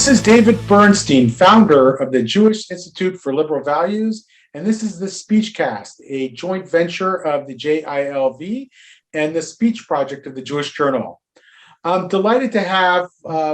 This is David Bernstein, founder of the Jewish Institute for Liberal Values, and this is the SpeechCast, a joint venture of the JILV and the Speech Project of the Jewish Journal. I'm delighted to have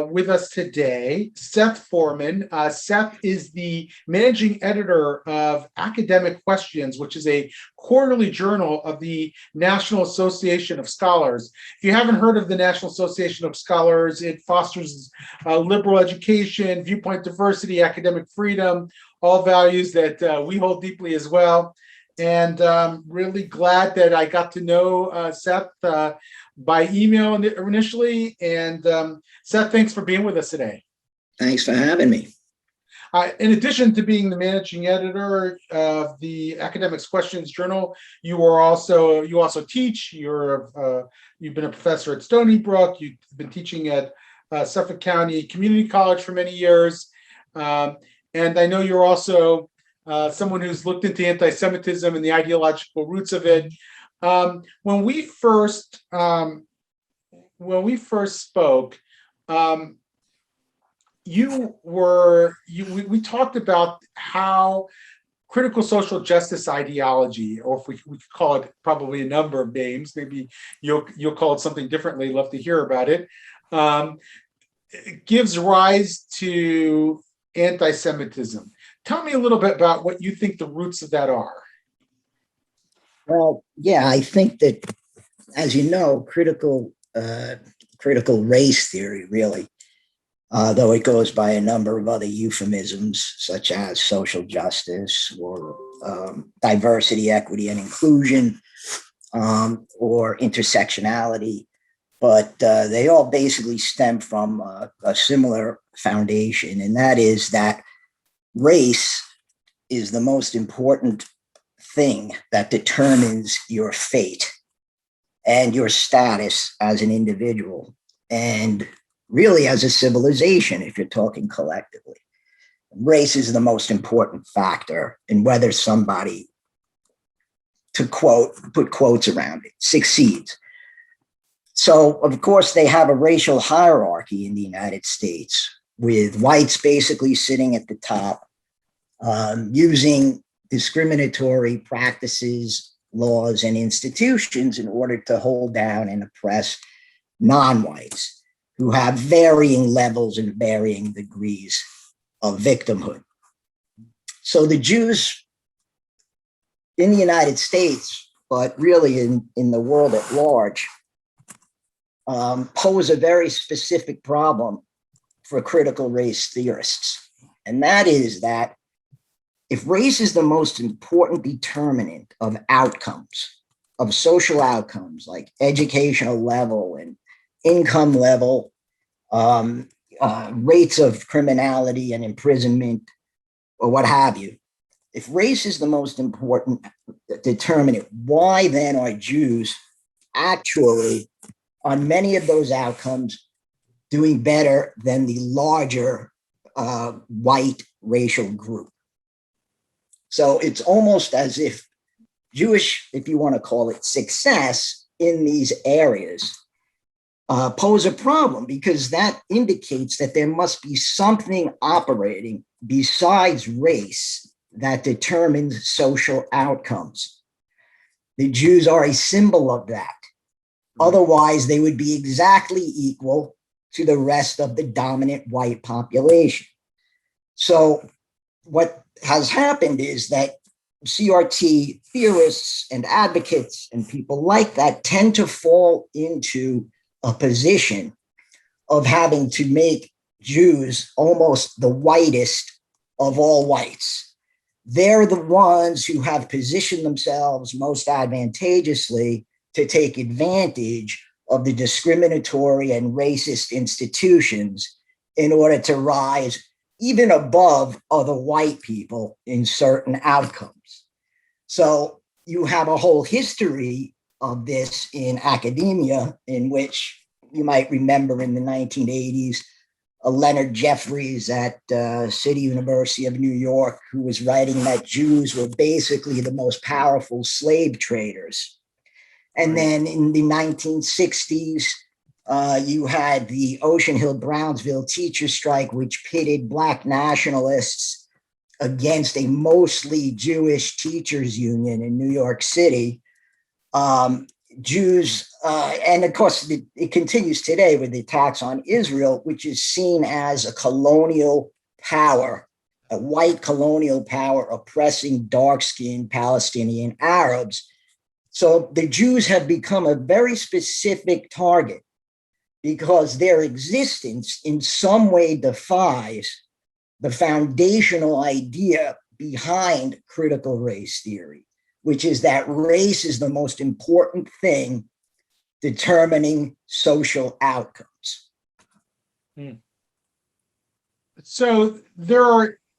with us today Seth Forman. Seth is the managing editor of Academic Questions, which is a quarterly journal of the National Association of Scholars. If you haven't heard of the National Association of Scholars, it fosters liberal education, viewpoint diversity, academic freedom, all values that we hold deeply as well. And really glad that I got to know Seth by email initially. And Seth, thanks for being with us today. Thanks for having me. In addition to being the managing editor of the Academics Questions Journal, you also teach. You've been a professor at Stonybrook. You've been teaching at Suffolk County Community College for many years, and I know you're also someone who's looked into anti-Semitism and the ideological roots of it. When we first spoke, we talked about how critical social justice ideology, or if we could call it probably a number of names, maybe you'll call it something differently. Love to hear about it. It gives rise to anti-Semitism. Tell me a little bit about what you think the roots of that are. Well, yeah, I think that, as you know, critical race theory, really, though it goes by a number of other euphemisms, such as social justice or diversity, equity, and inclusion, or intersectionality, but they all basically stem from a similar foundation, and that is that race is the most important thing that determines your fate and your status as an individual, and really as a civilization, if you're talking collectively. Race is the most important factor in whether somebody, to put quotes around it, succeeds. So, of course, they have a racial hierarchy in the United States, with whites basically sitting at the top, using discriminatory practices, laws, and institutions in order to hold down and oppress non-whites who have varying levels and varying degrees of victimhood. So the Jews in the United States, but really in the world at large, pose a very specific problem for critical race theorists. And that is that if race is the most important determinant of outcomes, of social outcomes like educational level and income level, rates of criminality and imprisonment, or what have you, if race is the most important determinant, why then are Jews actually, on many of those outcomes, doing better than the larger white racial group? So it's almost as if Jewish, if you want to call it, success in these areas pose a problem, because that indicates that there must be something operating besides race that determines social outcomes. The Jews are a symbol of that. Otherwise, they would be exactly equal to the rest of the dominant white population. So what has happened is that CRT theorists and advocates and people like that tend to fall into a position of having to make Jews almost the whitest of all whites. They're the ones who have positioned themselves most advantageously to take advantage of the discriminatory and racist institutions in order to rise even above other white people in certain outcomes. So you have a whole history of this in academia, in which you might remember in the 1980s, Leonard Jeffries at City University of New York, who was writing that Jews were basically the most powerful slave traders. And then in the 1960s, You had the Ocean Hill-Brownsville teacher strike, which pitted Black nationalists against a mostly Jewish teachers union in New York City. Jews, and of course, it continues today with the attacks on Israel, which is seen as a colonial power, a white colonial power oppressing dark-skinned Palestinian Arabs. So the Jews have become a very specific target because their existence in some way defies the foundational idea behind critical race theory, which is that race is the most important thing determining social outcomes. So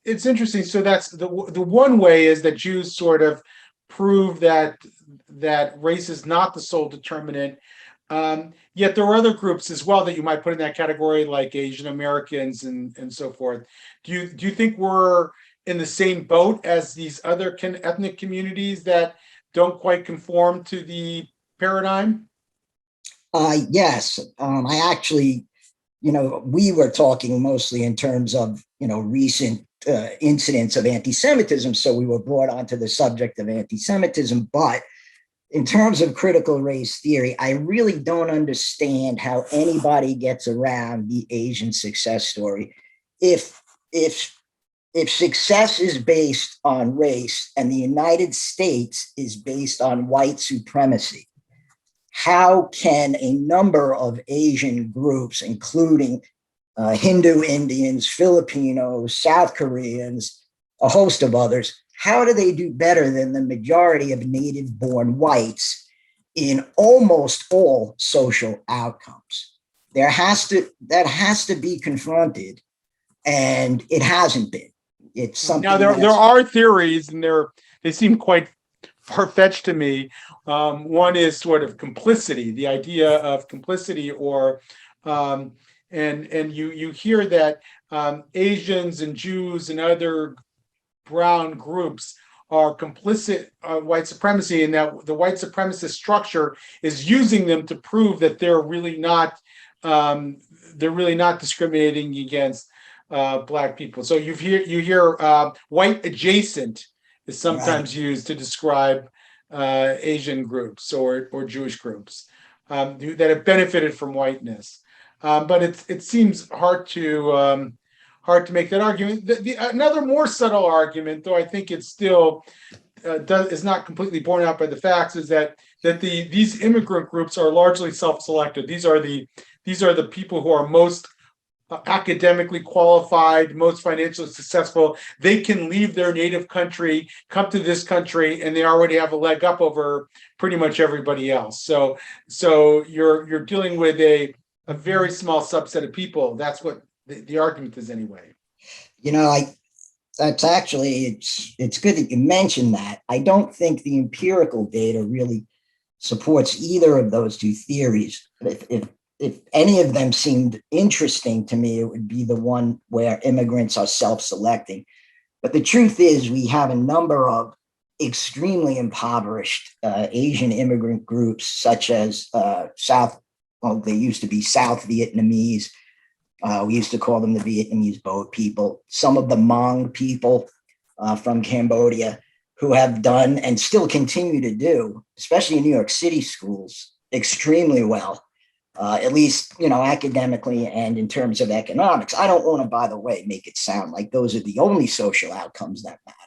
it's interesting. So that's the one way is that Jews sort of prove that race is not the sole determinant. Yet there are other groups as well that you might put in that category, like Asian Americans and so forth. Do you think we're in the same boat as these other ethnic communities that don't quite conform to the paradigm? Yes, I actually, we were talking mostly in terms of, recent incidents of anti-Semitism. So we were brought onto the subject of anti-Semitism. But in terms of critical race theory, I really don't understand how anybody gets around the Asian success story. If success is based on race and the United States is based on white supremacy, how can a number of Asian groups, including Hindu Indians, Filipinos, South Koreans, a host of others, how do they do better than the majority of native-born whites in almost all social outcomes? That has to be confronted, and it hasn't been. It's something. Now there are theories, and they seem quite far-fetched to me. One is sort of complicity, the idea of complicity, or and you hear that Asians and Jews and other brown groups are complicit white supremacy, and that the white supremacist structure is using them to prove that they're really not discriminating against Black people. So you hear white adjacent is sometimes used to describe Asian groups or Jewish groups that have benefited from whiteness. But it seems hard to make that argument. Another more subtle argument, though I think it's still is not completely borne out by the facts, is that these immigrant groups are largely self-selected. These are the people who are most academically qualified, most financially successful. They can leave their native country, come to this country, and they already have a leg up over pretty much everybody else. So you're dealing with a very small subset of people. That's what the argument is anyway. That's actually, it's good that you mentioned that. I don't think the empirical data really supports either of those two theories. If any of them seemed interesting to me, it would be the one where immigrants are self-selecting. But the truth is, we have a number of extremely impoverished Asian immigrant groups, such as they used to be South Vietnamese. We used to call them the Vietnamese boat people. Some of the Hmong people from Cambodia, who have done and still continue to do, especially in New York City schools, extremely well. At least, academically and in terms of economics. I don't want to, by the way, make it sound like those are the only social outcomes that matter,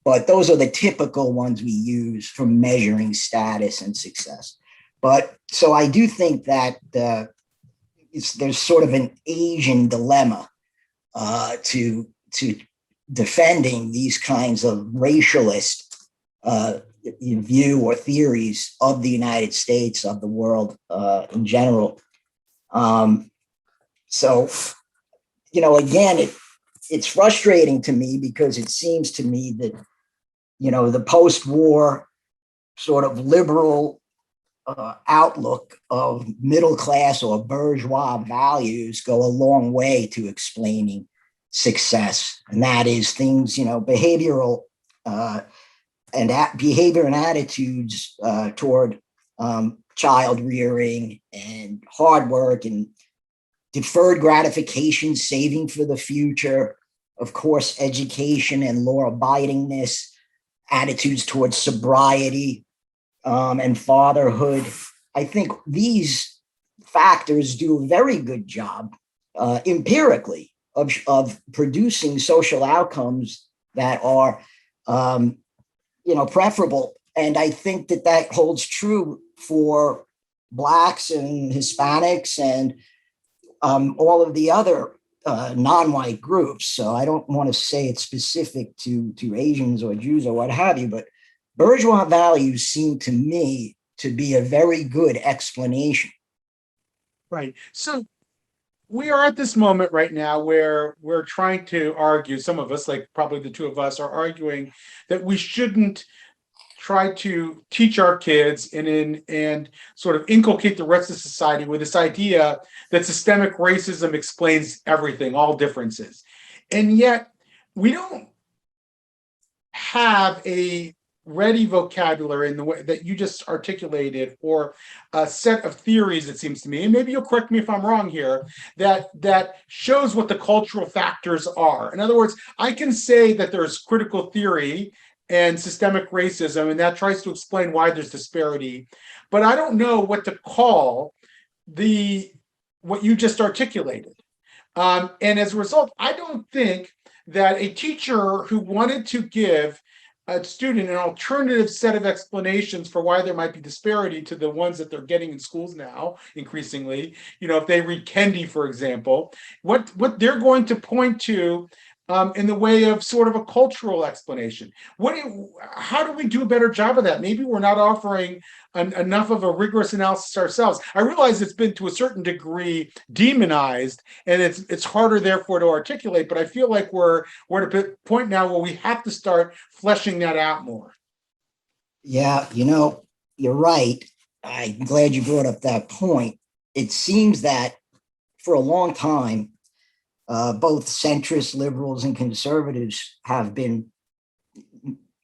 but those are the typical ones we use for measuring status and success. But so I do think that there's sort of an Asian dilemma to defending these kinds of racialist view or theories of the United States, of the world in general. So, again, it's frustrating to me because it seems to me that, the post-war sort of liberal outlook of middle class or bourgeois values go a long way to explaining success. And that is things, behavioral and behavior and attitudes toward child rearing and hard work and deferred gratification, saving for the future, of course, education and law abidingness, attitudes towards sobriety and fatherhood. I think these factors do a very good job empirically of producing social outcomes that are, preferable. And I think that holds true for Blacks and Hispanics and all of the other non-white groups. So I don't want to say it's specific to Asians or Jews or what have you, but bourgeois values seem to me to be a very good explanation. Right. So we are at this moment right now where we're trying to argue, some of us, like probably the two of us, are arguing that we shouldn't try to teach our kids and sort of inculcate the rest of society with this idea that systemic racism explains everything, all differences. And yet we don't have a ready vocabulary in the way that you just articulated, or a set of theories, it seems to me, and maybe you'll correct me if I'm wrong here, that shows what the cultural factors are. In other words, I can say that there's critical theory and systemic racism, and that tries to explain why there's disparity, but I don't know what to call what you just articulated. And as a result, I don't think that a teacher who wanted to give a student an alternative set of explanations for why there might be disparity to the ones that they're getting in schools now, increasingly, if they read Kendi, for example, what they're going to point to in the way of sort of a cultural explanation. How do we do a better job of that? Maybe we're not offering enough of a rigorous analysis ourselves. I realize it's been to a certain degree demonized, and it's harder therefore to articulate, but I feel like we're at a point now where we have to start fleshing that out more. Yeah, you're right. I'm glad you brought up that point. It seems that for a long time, both centrist liberals and conservatives have been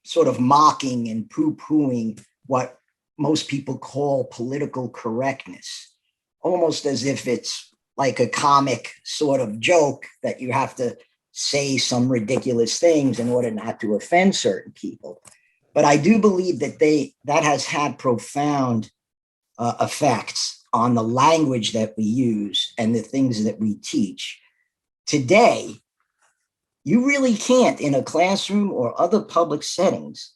sort of mocking and poo-pooing what most people call political correctness, almost as if it's like a comic sort of joke that you have to say some ridiculous things in order not to offend certain people. But I do believe that has had profound effects on the language that we use and the things that we teach. Today, you really can't, in a classroom or other public settings,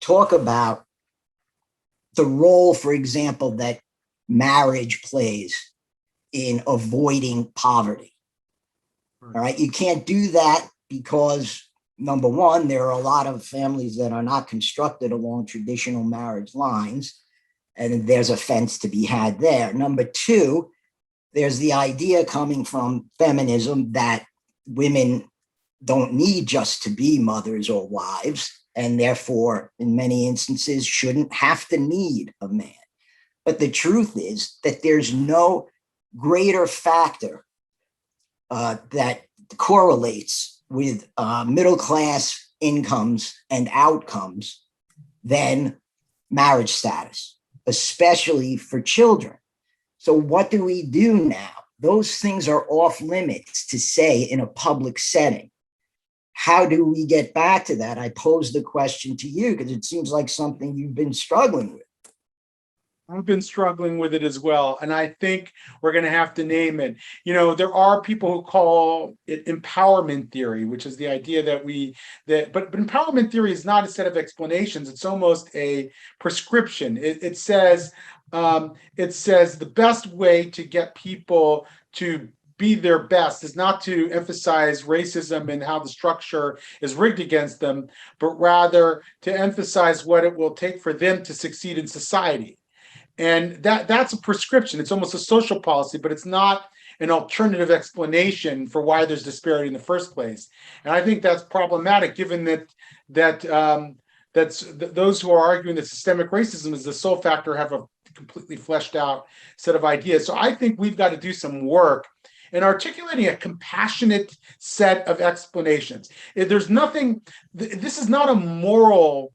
talk about the role, for example, that marriage plays in avoiding poverty. All right. You can't do that because, number one, there are a lot of families that are not constructed along traditional marriage lines, and there's offense to be had there. Number two, there's the idea coming from feminism that women don't need just to be mothers or wives, and therefore, in many instances, shouldn't have to need a man. But the truth is that there's no greater factor that correlates with middle-class incomes and outcomes than marriage status, especially for children. So what do we do now? Those things are off limits to say in a public setting. How do we get back to that? I pose the question to you because it seems like something you've been struggling with. I've been struggling with it as well. And I think we're going to have to name it. There are people who call it empowerment theory, which is the idea but empowerment theory is not a set of explanations. It's almost a prescription. It says the best way to get people to be their best is not to emphasize racism and how the structure is rigged against them, but rather to emphasize what it will take for them to succeed in society. And that's a prescription. It's almost a social policy, but it's not an alternative explanation for why there's disparity in the first place. And I think that's problematic, given that those who are arguing that systemic racism is the sole factor have a completely fleshed out set of ideas. So I think we've got to do some work in articulating a compassionate set of explanations. There's nothing. This is not a moral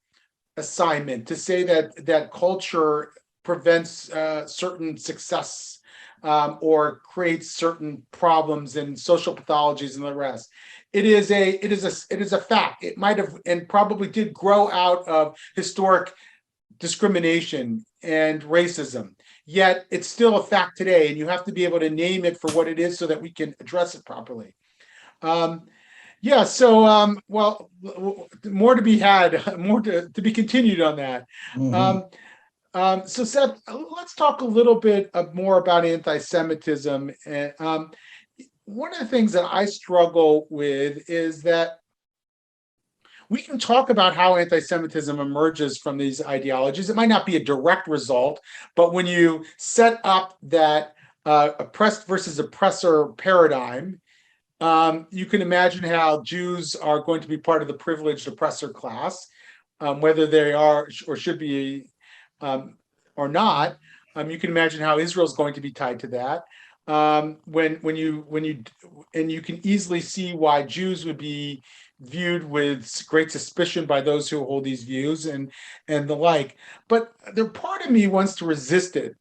assignment to say that culture prevents certain success or creates certain problems and social pathologies and the rest. It is a fact. It might have and probably did grow out of historic discrimination and racism. Yet it's still a fact today, and you have to be able to name it for what it is so that we can address it properly. Yeah, so well, more to be had, more to be continued on that. So Seth, let's talk a little bit more about anti-Semitism. And one of the things that I struggle with is that we can talk about how anti-Semitism emerges from these ideologies. It might not be a direct result, but when you set up that oppressed versus oppressor paradigm, you can imagine how Jews are going to be part of the privileged oppressor class, whether they are or should be or not. You can imagine how Israel is going to be tied to that. And you can easily see why Jews would be viewed with great suspicion by those who hold these views and the like. But the part of me wants to resist it.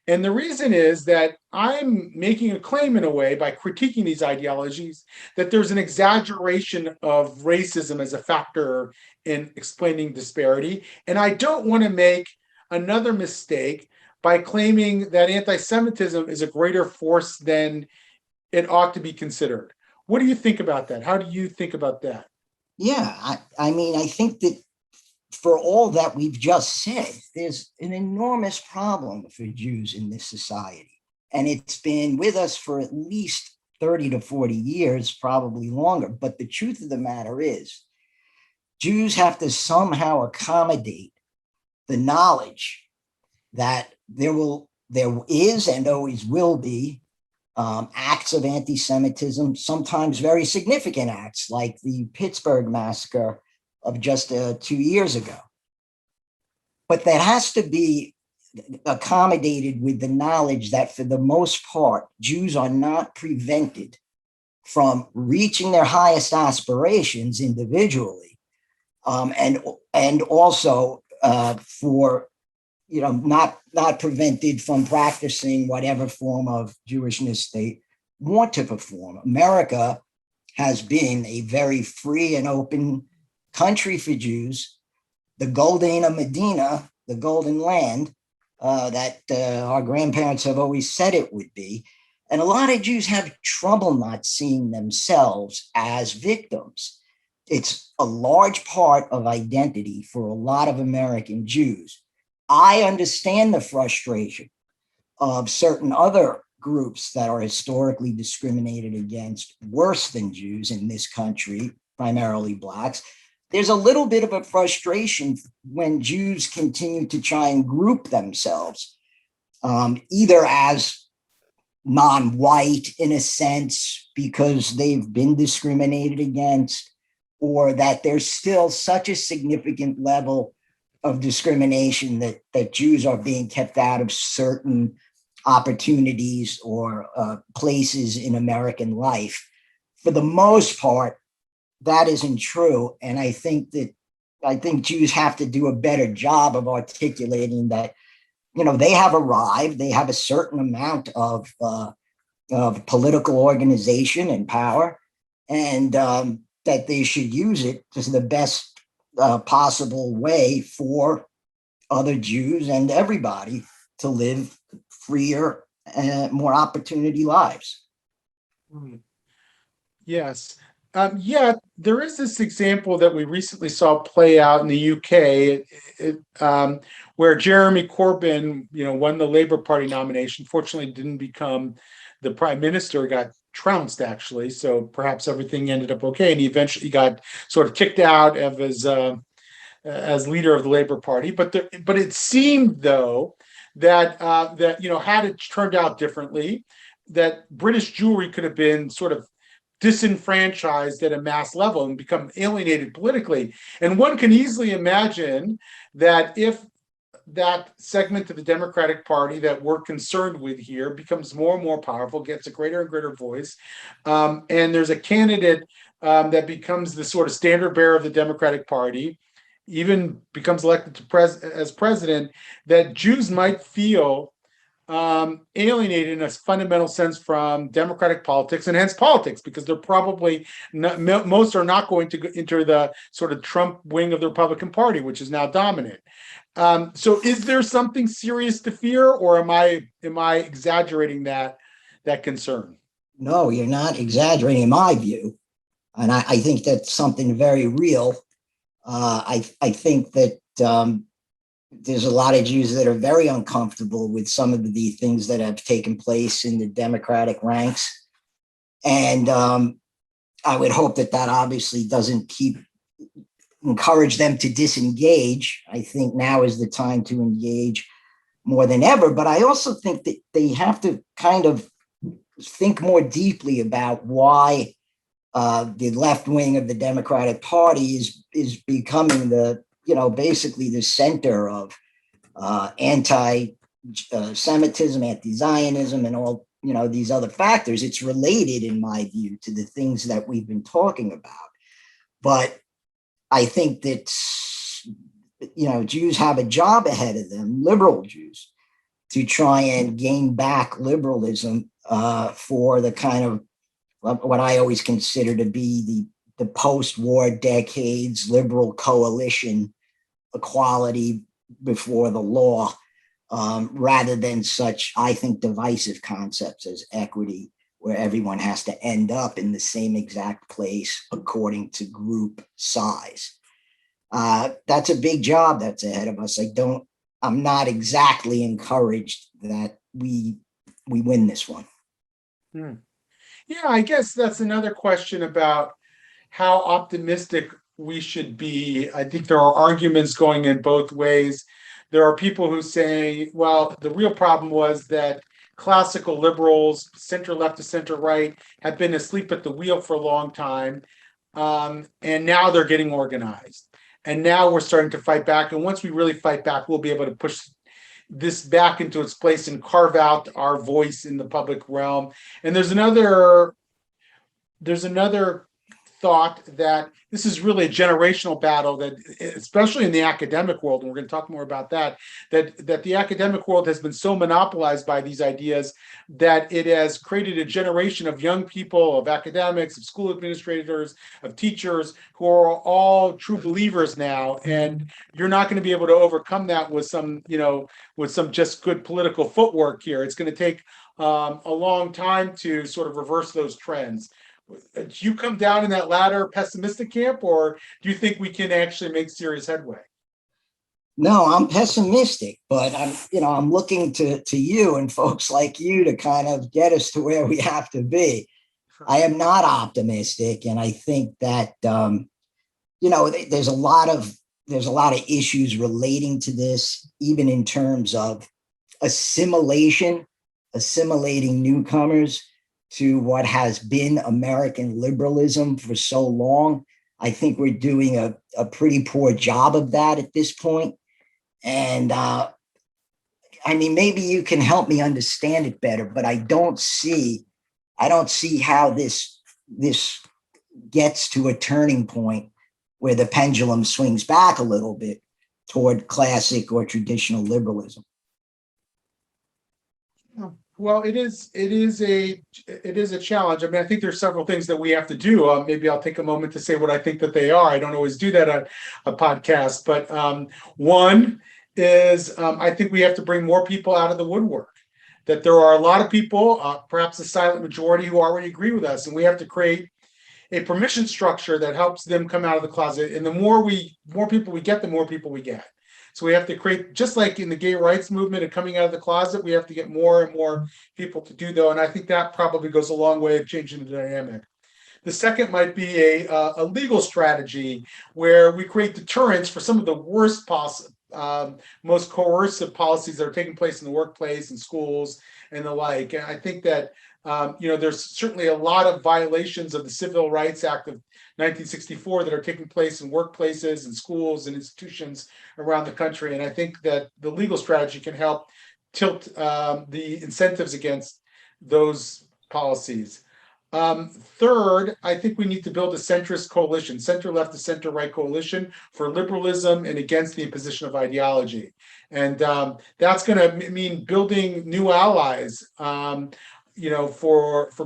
And the reason is that I'm making a claim in a way by critiquing these ideologies that there's an exaggeration of racism as a factor in explaining disparity. And I don't want to make another mistake by claiming that anti-Semitism is a greater force than it ought to be considered. What do you think about that? How do you think about that? Yeah, I mean, I think that for all that we've just said, there's an enormous problem for Jews in this society. And it's been with us for at least 30 to 40 years, probably longer. But the truth of the matter is, Jews have to somehow accommodate the knowledge that there is and always will be acts of anti-Semitism, sometimes very significant acts like the Pittsburgh massacre of just 2 years ago. But that has to be accommodated with the knowledge that for the most part, Jews are not prevented from reaching their highest aspirations individually, and also for not prevented from practicing whatever form of Jewishness they want to perform. America has been a very free and open country for Jews, the Golden Medina, the golden land that our grandparents have always said it would be. And a lot of Jews have trouble not seeing themselves as victims. It's a large part of identity for a lot of American Jews. I understand the frustration of certain other groups that are historically discriminated against worse than Jews in this country, primarily Blacks. There's a little bit of a frustration when Jews continue to try and group themselves, either as non-white in a sense because they've been discriminated against, or that there's still such a significant level of discrimination that Jews are being kept out of certain opportunities or places in American life. For the most part, that isn't true. And I think Jews have to do a better job of articulating that, they have arrived, they have a certain amount of political organization and power, and that they should use it to the best possible way for other Jews and everybody to live freer and more opportunity lives. Yes. Yeah, there is this example that we recently saw play out in the UK, where Jeremy Corbyn, won the Labour Party nomination. Fortunately, didn't become the prime minister, got trounced actually. So perhaps everything ended up okay, and he eventually got sort of kicked out of his as leader of the Labour Party. But it seemed though that had it turned out differently, that British Jewry could have been sort of disenfranchised at a mass level and become alienated politically. And one can easily imagine that if that segment of the Democratic Party that we're concerned with here becomes more and more powerful, gets a greater and greater voice, and there's a candidate that becomes the sort of standard bearer of the Democratic Party, even becomes elected to as president, that Jews might feel alienated in a fundamental sense from democratic politics and hence politics, because they're probably not, most are not going to enter the sort of Trump wing of the Republican Party, which is now dominant. So is there something serious to fear, or am I exaggerating that concern? No, you're not exaggerating in my view. And I think that's something very real. I think that there's a lot of Jews that are very uncomfortable with some of the things that have taken place in the Democratic ranks. And I would hope that obviously doesn't encourage them to disengage. I think now is the time to engage more than ever. But I also think that they have to kind of think more deeply about why the left wing of the Democratic Party is becoming basically the center of anti-Semitism, anti-Zionism, and all these other factors. It's related, in my view, to the things that we've been talking about. But I think that Jews have a job ahead of them, liberal Jews, to try and gain back liberalism for the kind of what I always consider to be the post-war decades liberal coalition, equality before the law, rather than such, I think, divisive concepts as equity, where everyone has to end up in the same exact place according to group size. That's a big job that's ahead of us. I'm not exactly encouraged that we win this one. Yeah, I guess that's another question about how optimistic we should be. I think there are arguments going in both ways. There are people who say, well, the real problem was that classical liberals, center left to center right, have been asleep at the wheel for a long time. And now they're getting organized. And now we're starting to fight back. And once we really fight back, we'll be able to push this back into its place and carve out our voice in the public realm. And there's another thought that this is really a generational battle, that especially in the academic world, and we're going to talk more about that the academic world has been so monopolized by these ideas that it has created a generation of young people, of academics, of school administrators, of teachers, who are all true believers now. And you're not going to be able to overcome that with some just good political footwork here. It's going to take a long time to sort of reverse those trends. Do you come down in that latter pessimistic camp, or do you think we can actually make serious headway? No, I'm pessimistic, but I'm looking to you and folks like you to kind of get us to where we have to be. I am not optimistic, and I think that there's a lot of issues relating to this, even in terms of assimilating newcomers to what has been American liberalism for so long. I think we're doing a pretty poor job of that at this point. And maybe you can help me understand it better, but I don't see how this gets to a turning point where the pendulum swings back a little bit toward classic or traditional liberalism. Well, it is a challenge. I mean, I think there's several things that we have to do. Maybe I'll take a moment to say what I think that they are. I don't always do that on a podcast, but one is I think we have to bring more people out of the woodwork. That there are a lot of people, perhaps a silent majority, who already agree with us, and we have to create a permission structure that helps them come out of the closet. And the more people we get, the more people we get. So we have to create, just like in the gay rights movement and coming out of the closet, we have to get more and more people to do that. And I think that probably goes a long way of changing the dynamic. The second might be a legal strategy where we create deterrence for some of the worst most coercive policies that are taking place in the workplace and schools and the like. And I think that there's certainly a lot of violations of the Civil Rights Act of 1964 that are taking place in workplaces and schools and institutions around the country. And I think that the legal strategy can help tilt the incentives against those policies. Third, I think we need to build a centrist coalition, center left to center right coalition for liberalism and against the imposition of ideology. And that's going to mean building new allies. For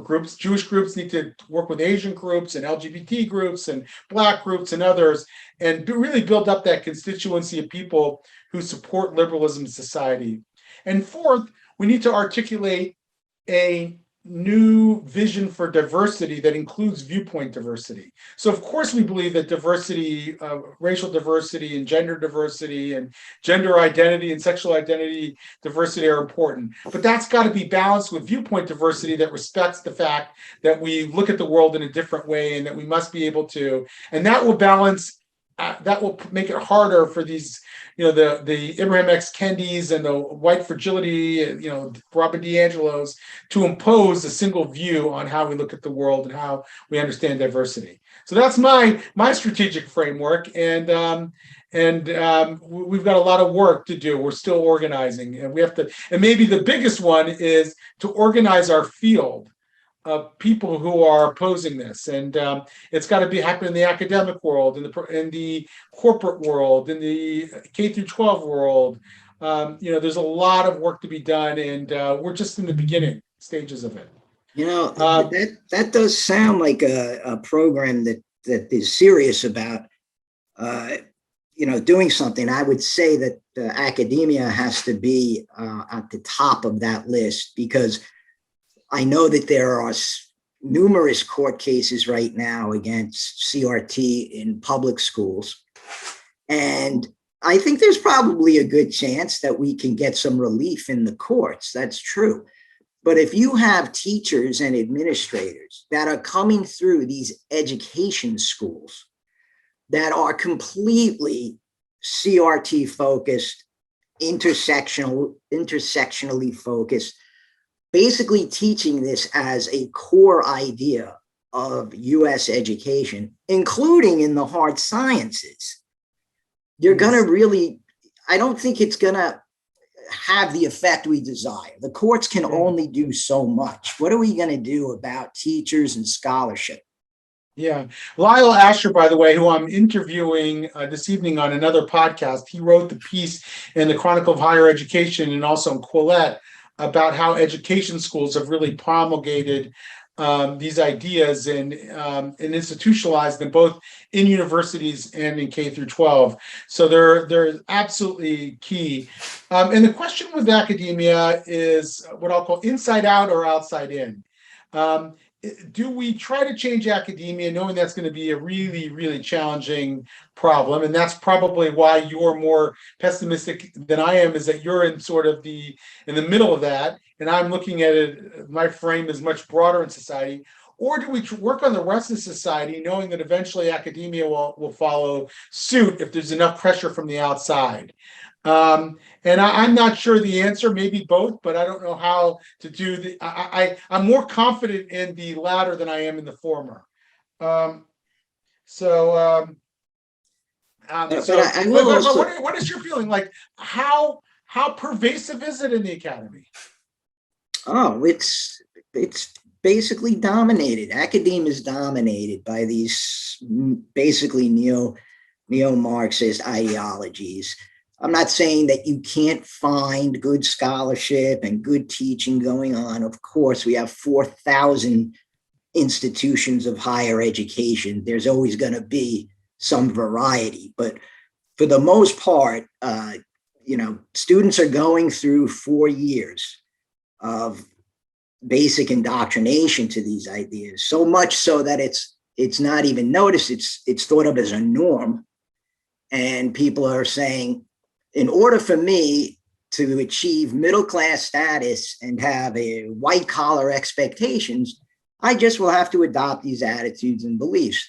groups, Jewish groups need to work with Asian groups and LGBT groups and Black groups and others, and really build up that constituency of people who support liberalism in society. And fourth, we need to articulate a new vision for diversity that includes viewpoint diversity. So of course we believe that diversity, racial diversity and gender identity and sexual identity diversity are important, but that's got to be balanced with viewpoint diversity that respects the fact that we look at the world in a different way and that we must be able to, and that will balance that will make it harder for these, the Abraham X. Kendis and the white fragility, Robert DiAngelo's, to impose a single view on how we look at the world and how we understand diversity. So that's my strategic framework, and we've got a lot of work to do. We're still organizing, and we have to. And maybe the biggest one is to organize our field of people who are opposing this, and it's got to be happen in the academic world, in the corporate world, in the K through 12 world. There's a lot of work to be done, and we're just in the beginning stages of it. That does sound like a program that is serious about doing something. I would say that academia has to be at the top of that list, because I know that there are numerous court cases right now against CRT in public schools. And I think there's probably a good chance that we can get some relief in the courts. That's true. But if you have teachers and administrators that are coming through these education schools that are completely CRT focused, intersectionally focused, basically teaching this as a core idea of US education, including in the hard sciences, you're going to really, I don't think it's going to have the effect we desire. The courts can only do so much. What are we going to do about teachers and scholarship? Yeah. Lyle Asher, by the way, who I'm interviewing this evening on another podcast, he wrote the piece in the Chronicle of Higher Education and also in Quillette about how education schools have really promulgated these ideas and institutionalized them both in universities and in K through 12. So they're absolutely key. And the question with academia is what I'll call inside out or outside in. Do we try to change academia knowing that's going to be a really, really challenging problem? And that's probably why you're more pessimistic than I am, is that you're in sort of in the middle of that. And I'm looking at it, my frame is much broader in society. Or do we work on the rest of society knowing that eventually academia will follow suit if there's enough pressure from the outside? And I'm not sure the answer, maybe both, but I don't know how to do I'm more confident in the latter than I am in the former. What is your feeling? Like, how pervasive is it in the academy? Oh, it's basically dominated. Academia is dominated by these basically neo-Marxist ideologies. I'm not saying that you can't find good scholarship and good teaching going on. Of course, we have 4,000 institutions of higher education. There's always going to be some variety, but for the most part, students are going through 4 years of basic indoctrination to these ideas, so much so that it's not even noticed. It's thought of as a norm, and people are saying, in order for me to achieve middle-class status and have a white-collar expectations, I just will have to adopt these attitudes and beliefs.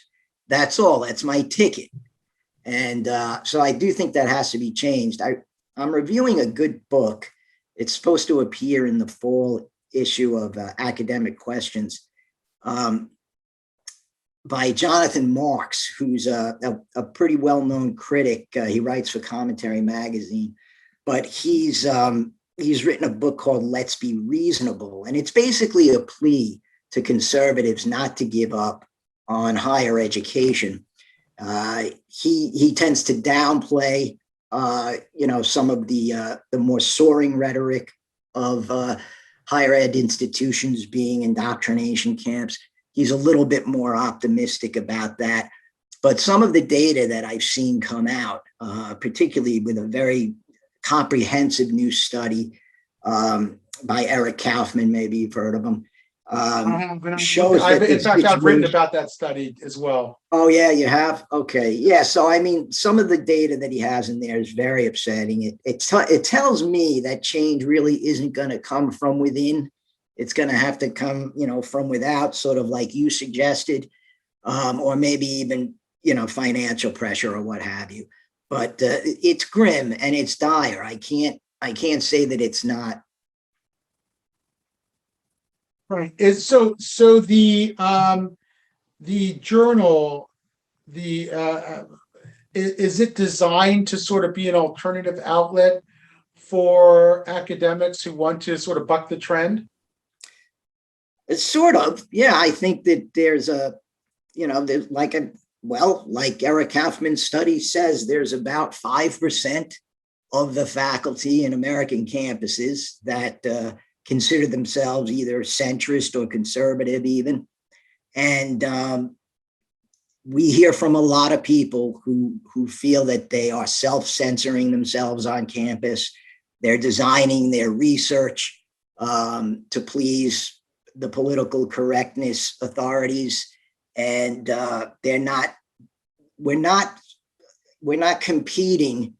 That's all. That's my ticket. And so I do think that has to be changed. I'm reviewing a good book. It's supposed to appear in the fall issue of Academic Questions by Jonathan Marks, who's a pretty well-known critic. He writes for Commentary Magazine, but he's written a book called Let's Be Reasonable. And it's basically a plea to conservatives not to give up on higher education. He tends to downplay, some of the more soaring rhetoric of higher ed institutions being indoctrination camps. He's a little bit more optimistic about that. But some of the data that I've seen come out, particularly with a very comprehensive new study by Eric Kaufman, maybe you've heard of him, shows that in fact, I've written about that study as well. Oh, yeah, you have? Okay. Yeah. So, I mean, some of the data that he has in there is very upsetting. It tells me that change really isn't going to come from within. It's going to have to come, from without, sort of like you suggested, or maybe even, financial pressure or what have you. But it's grim and it's dire. I can't say that it's not. Right. So the journal, is it designed to sort of be an alternative outlet for academics who want to sort of buck the trend? It's sort of, yeah. I think that there's like Eric Kaufman's study says, there's about 5% of the faculty in American campuses that consider themselves either centrist or conservative even. And we hear from a lot of people who feel that they are self-censoring themselves on campus. They're designing their research to please the political correctness authorities. And we're not competing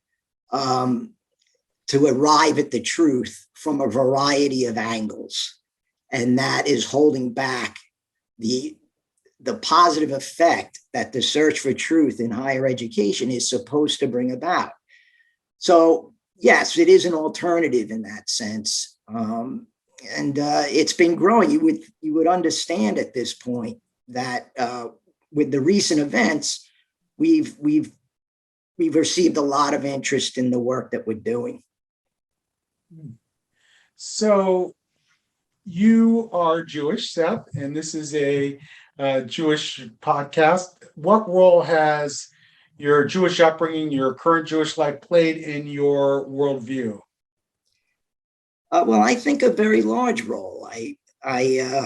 to arrive at the truth from a variety of angles. And that is holding back the positive effect that the search for truth in higher education is supposed to bring about. So yes, it is an alternative in that sense. And it's been growing. You would understand at this point that with the recent events, we've received a lot of interest in the work that we're doing. So you are Jewish, Seth, and this is a Jewish podcast. What role has your Jewish upbringing, your current Jewish life played in your worldview? Well, I think a very large role. I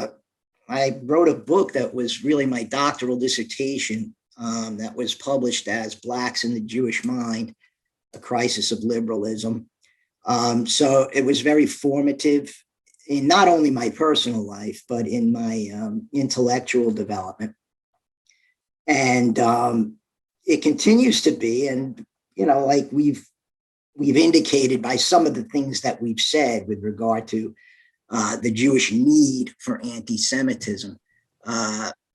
wrote a book that was really my doctoral dissertation that was published as Blacks in the Jewish Mind, A Crisis of Liberalism. So it was very formative in not only my personal life, but in my intellectual development. And it continues to be, and, like we've indicated by some of the things that we've said with regard to the Jewish need for anti-Semitism,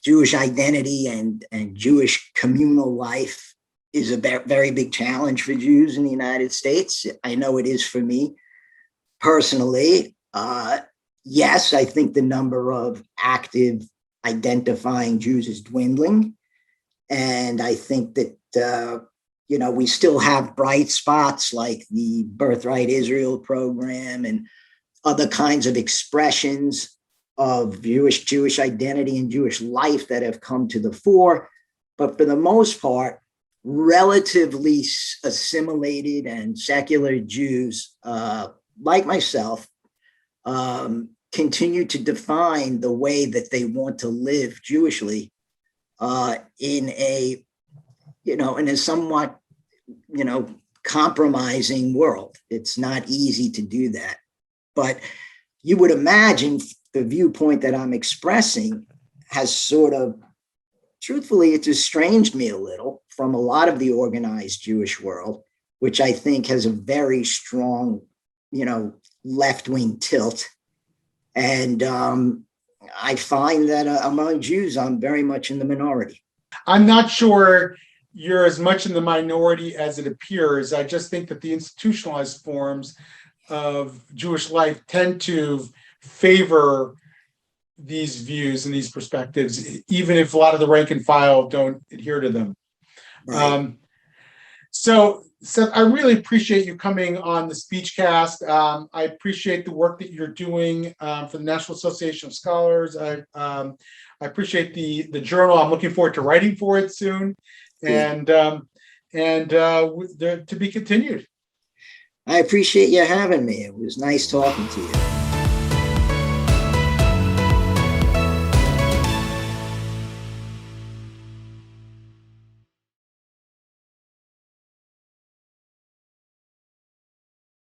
Jewish identity and Jewish communal life is a very big challenge for Jews in the United States. I know it is for me personally. Yes, I think the number of active identifying Jews is dwindling. And I think that, we still have bright spots like the Birthright Israel program and other kinds of expressions of Jewish identity and Jewish life that have come to the fore. But for the most part, relatively assimilated and secular Jews, like myself, continue to define the way that they want to live Jewishly in a somewhat, compromising world. It's not easy to do that. But you would imagine the viewpoint that I'm expressing has sort of, truthfully, it's estranged me a little from a lot of the organized Jewish world, which I think has a very strong, left-wing tilt. And I find that among Jews, I'm very much in the minority. I'm not sure you're as much in the minority as it appears. I just think that the institutionalized forms of Jewish life tend to favor these views and these perspectives, even if a lot of the rank and file don't adhere to them. Right. So Seth, I really appreciate you coming on the SpeechCast. I appreciate the work that you're doing for the National Association of Scholars. I appreciate the journal. I'm looking forward to writing for it soon, and to be continued. I appreciate you having me. It was nice talking to you.